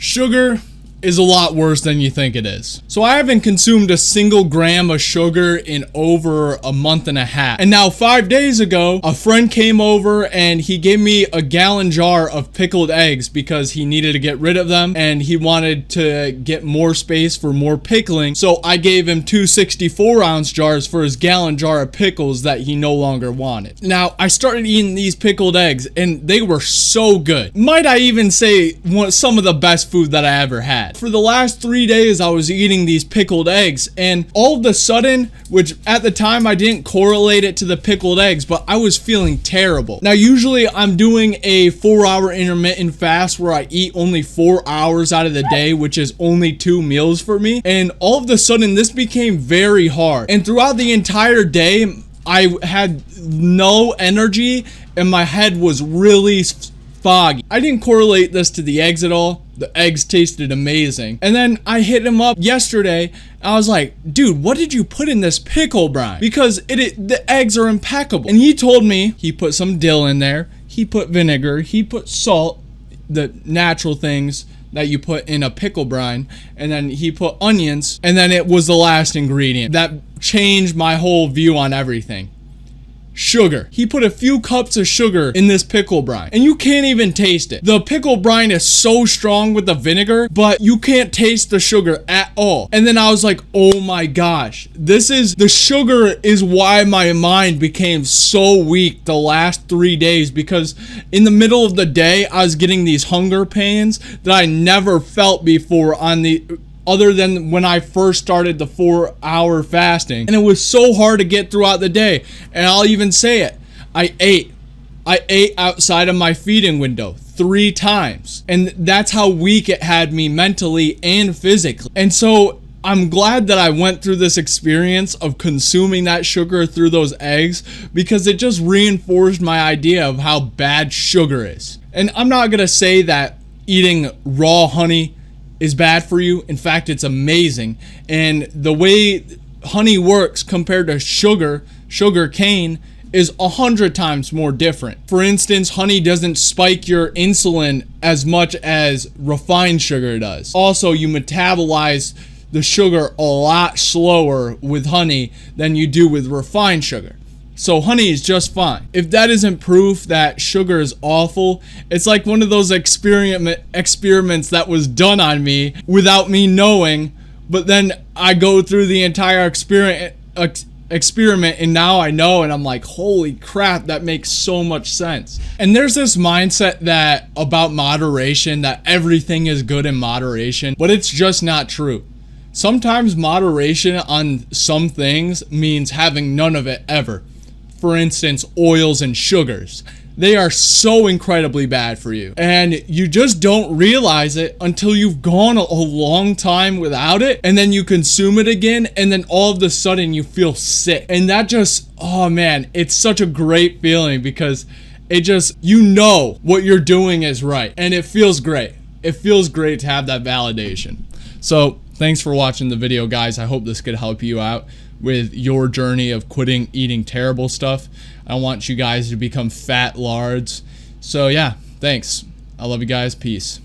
Sugar is a lot worse than you think it is. So I haven't consumed a single gram of sugar in over a month and a half. And now 5 days ago, a friend came over and he gave me a gallon jar of pickled eggs because he needed to get rid of them and he wanted to get more space for more pickling. So I gave him 2 64-ounce jars for his gallon jar of pickles that he no longer wanted. Now I started eating these pickled eggs and they were so good. Might I even say some of the best food that I ever had. For the last 3 days, I was eating these pickled eggs, and all of a sudden, which at the time I didn't correlate it to the pickled eggs, but I was feeling terrible. Now, usually I'm doing a 4-hour intermittent fast where I eat only 4 hours out of the day, which is only 2 meals for me. And all of a sudden, this became very hard. And throughout the entire day, I had no energy, and my head was really foggy. I didn't correlate this to the eggs at all. The eggs tasted amazing. And then I hit him up yesterday. I was like, dude, what did you put in this pickle brine? Because the eggs are impeccable. And he told me he put some dill in there. He put vinegar. He put salt, the natural things that you put in a pickle brine. And then he put onions. And then it was the last ingredient. That changed my whole view on everything. Sugar. He put a few cups of sugar in this pickle brine and you can't even taste it. The pickle brine is so strong with the vinegar, but you can't taste the sugar at all. And then I was like, oh my gosh, the sugar is why my mind became so weak the last 3 days, because in the middle of the day I was getting these hunger pains that I never felt before other than when I first started the 4-hour fasting. And it was so hard to get throughout the day. And I'll even say it. I ate outside of my feeding window 3 times. And that's how weak it had me mentally and physically. And so I'm glad that I went through this experience of consuming that sugar through those eggs, because it just reinforced my idea of how bad sugar is. And I'm not going to say that eating raw honey is bad for you. In fact, it's amazing. And the way honey works compared to sugar cane, is 100 times more different. For instance, honey doesn't spike your insulin as much as refined sugar does. Also, you metabolize the sugar a lot slower with honey than you do with refined sugar. So honey is just fine. If that isn't proof that sugar is awful, it's like one of those experiments that was done on me without me knowing, but then I go through the entire experiment and now I know, and I'm like, holy crap, that makes so much sense. And there's this mindset that about moderation, that everything is good in moderation, but it's just not true. Sometimes moderation on some things means having none of it ever. For instance, oils and sugars. They are so incredibly bad for you. And you just don't realize it until you've gone a long time without it. And then you consume it again. And then all of a sudden you feel sick. And that just, oh man, it's such a great feeling, because it just, you know what you're doing is right. And it feels great. It feels great to have that validation. So thanks for watching the video, guys. I hope this could help you out with your journey of quitting eating terrible stuff. I want you guys to become fat lards. So yeah, thanks. I love you guys. Peace.